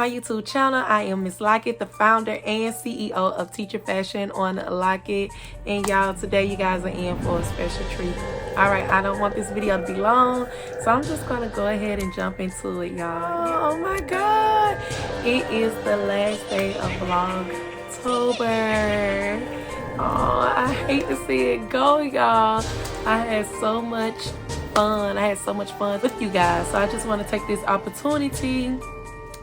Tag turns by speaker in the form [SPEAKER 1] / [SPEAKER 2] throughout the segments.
[SPEAKER 1] my YouTube channel. I am Miss Lockett, the founder and CEO of Teacher Fashion on Lockett. And y'all, today you guys are in for a special treat. Alright, I don't want this video to be long, so I'm just gonna go ahead and jump into it, y'all. Oh my god! It is the last day of Vlogtober. Oh, I hate to see it go, y'all. I had so much fun. With you guys. So I just want to take this opportunity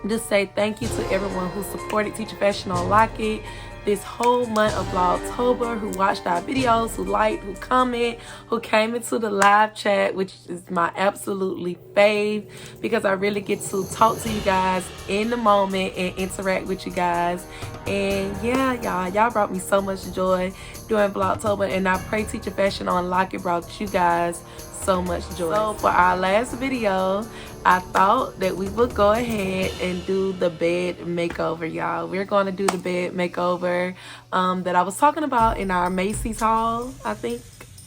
[SPEAKER 1] to say thank you to everyone who supported Teacher Fashion on Lockett this whole month of Vlogtober, who watched our videos, who liked, who comment, who came into the live chat, which is my absolutely fave, because I really get to talk to you guys in the moment and interact with you guys. And yeah, y'all brought me so much joy during Vlogtober, and I pray Teacher Fashion on Lockett brought you guys so much joy. So for our last video, I thought that we would go ahead and do the bed makeover, y'all. We're going to do the bed makeover that I was talking about in our Macy's haul, I think.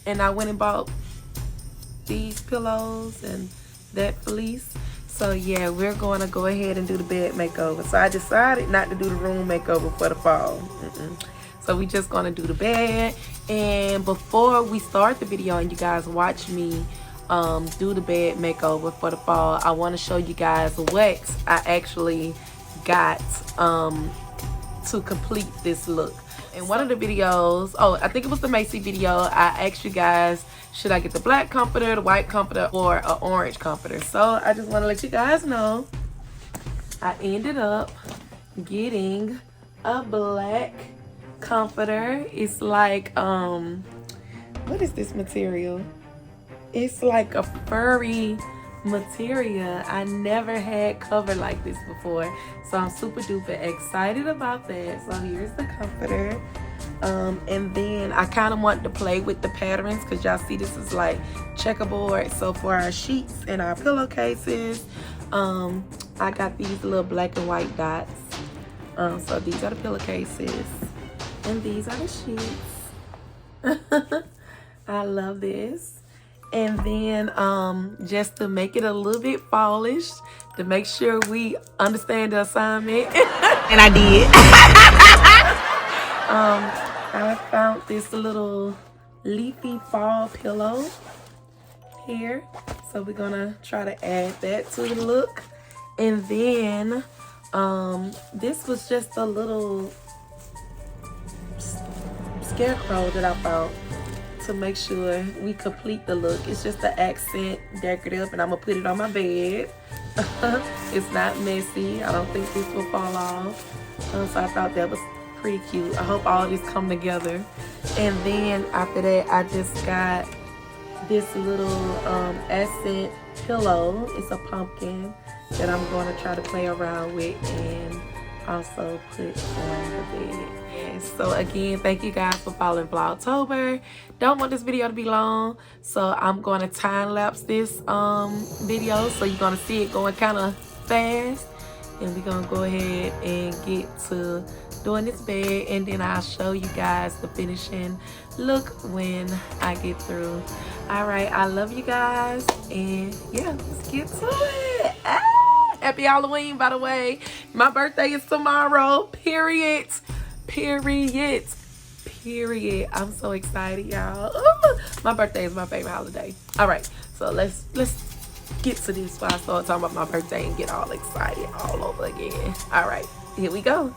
[SPEAKER 1] And I went and bought these pillows and that fleece. So yeah, we're going to go ahead and do the bed makeover. So I decided not to do the room makeover for the fall. So we just going to do the bed. And before we start the video and you guys watch me do the bed makeover for the fall, I want to show you guys what I actually got to complete this look. In one of the videos, I think it was the Macy video, I asked you guys, should I get the black comforter, the white comforter, or an orange comforter? So I just want to let you guys know I ended up getting a black comforter. It's like what is this material? It's like a furry material. I never had cover like this before, so I'm super duper excited about that. So here's the comforter, and then I kind of want to play with the patterns, because y'all see this is like checkerboard. So for our sheets and our pillowcases, I got these little black and white dots. So these are the pillowcases and these are the sheets. I love this. And then just to make it a little bit fallish, to make sure we understand the assignment, and I did. I found this little leafy fall pillow here, so we're gonna try to add that to the look. And then this was just a little scarecrow that I found to make sure we complete the look. It's just an accent decorative, and I'm gonna put it on my bed. It's not messy. I don't think this will fall off. So I thought that was pretty cute. I hope all this come together. And then after that, I just got this little accent pillow. It's a pumpkin that I'm gonna try to play around with and also put on the bed. So again, thank you guys for following Vlogtober. Don't want this video to be long, so I'm going to time lapse this video, so you're going to see it going kind of fast, and we're going to go ahead and get to doing this bed, and then I'll show you guys the finishing look when I get through. All right, I love you guys, and yeah, let's get to it. Happy Halloween, by the way. My birthday is tomorrow, period. I'm so excited, y'all. My birthday is my favorite holiday. All right, so let's get to this before I start talking about my birthday and get all excited all over again. All right, here we go.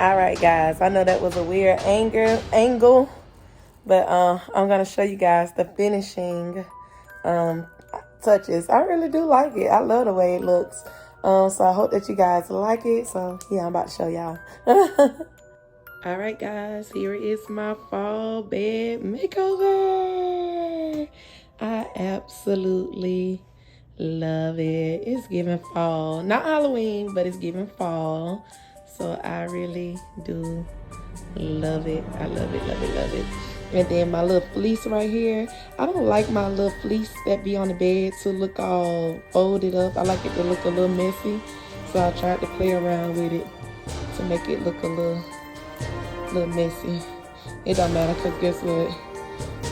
[SPEAKER 1] All right, guys. I know that was a weird angle, but I'm gonna show you guys the finishing touches. I really do like it. I love the way it looks. So I hope that you guys like it. So yeah, I'm about to show y'all. All right, guys. Here is my fall bed makeover. I absolutely love it. It's giving fall. Not Halloween, but it's giving fall. So I really do love it. I love it, love it, love it. And then my little fleece right here. I don't like my little fleece that be on the bed to look all folded up. I like it to look a little messy. So I tried to play around with it to make it look a little messy. It don't matter, because guess what?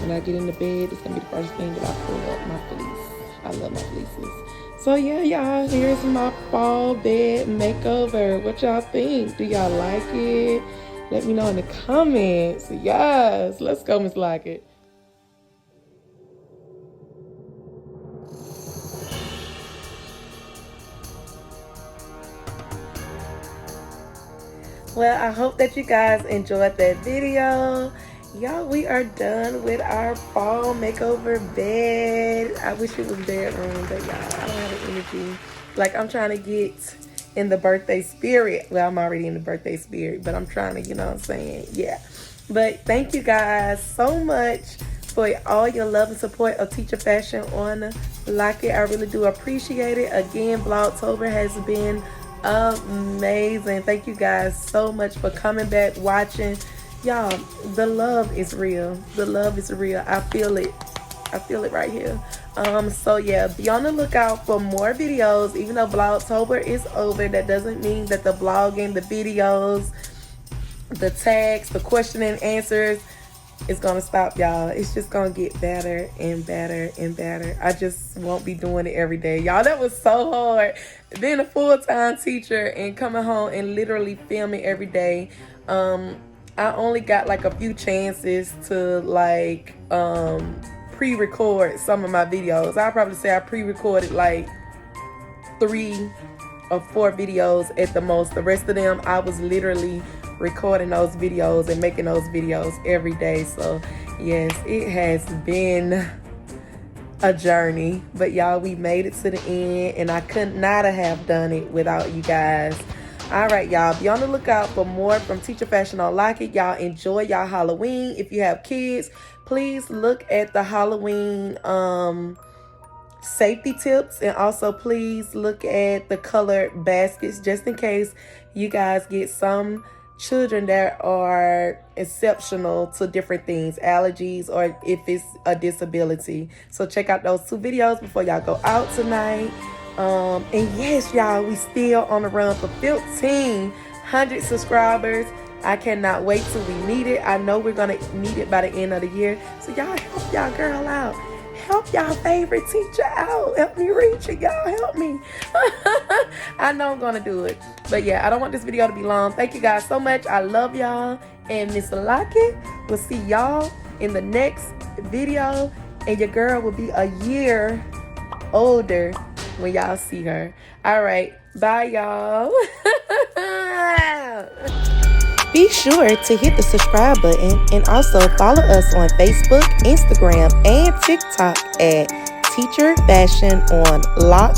[SPEAKER 1] When I get in the bed, it's gonna be the first thing that I pull up, my fleece. I love my fleeces. So yeah, y'all, here's my fall bed makeover. What y'all think? Do y'all like it? Let me know in the comments. Yes, let's go, Miss Lockett. Well, I hope that you guys enjoyed that video. Y'all, we are done with our fall makeover bed. I wish it was bedroom, but y'all, I don't have the energy. Like, I'm trying to get in the birthday spirit. Well, I'm already in the birthday spirit, but I'm trying to, you know what I'm saying? Yeah. But thank you guys so much for all your love and support of Teacher Fashion on Lockett. I really do appreciate it. Again, Vlogtober has been amazing. Thank you guys so much for coming back, watching. Y'all, the love is real. The love is real. I feel it. I feel it right here. So yeah, be on the lookout for more videos. Even though Vlogtober is over, that doesn't mean that the vlogging, the videos, the tags, the question and answers is gonna stop, y'all. It's just gonna get better and better and better. I just won't be doing it every day, y'all. That was so hard, being a full-time teacher and coming home and literally filming every day. I only got like a few chances to like pre-record some of my videos. I'll probably say I pre-recorded like 3 or 4 videos at the most. The rest of them, I was literally recording those videos and making those videos every day. So yes, it has been a journey, but y'all, we made it to the end, and I could not have done it without you guys. All right, y'all, be on the lookout for more from Teacher Fashion on Lockett. Y'all enjoy y'all Halloween. If you have kids, please look at the Halloween safety tips, and also please look at the colored baskets, just in case you guys get some children that are exceptional to different things, allergies, or if it's a disability. So check out those 2 videos before y'all go out tonight. And yes, y'all, we still on the run for 1,500 subscribers. I cannot wait till we meet it. I know we're gonna meet it by the end of the year. So y'all help y'all girl out. Help y'all favorite teacher out. Help me reach it, y'all. Help me. I know I'm gonna do it. But yeah, I don't want this video to be long. Thank you guys so much. I love y'all. And Miss Lockett will see y'all in the next video. And your girl will be a year older when y'all see her. All right. Bye, y'all. Be sure to hit the subscribe button and also follow us on Facebook, Instagram, and TikTok at Teacher Fashion on Lock_ETT.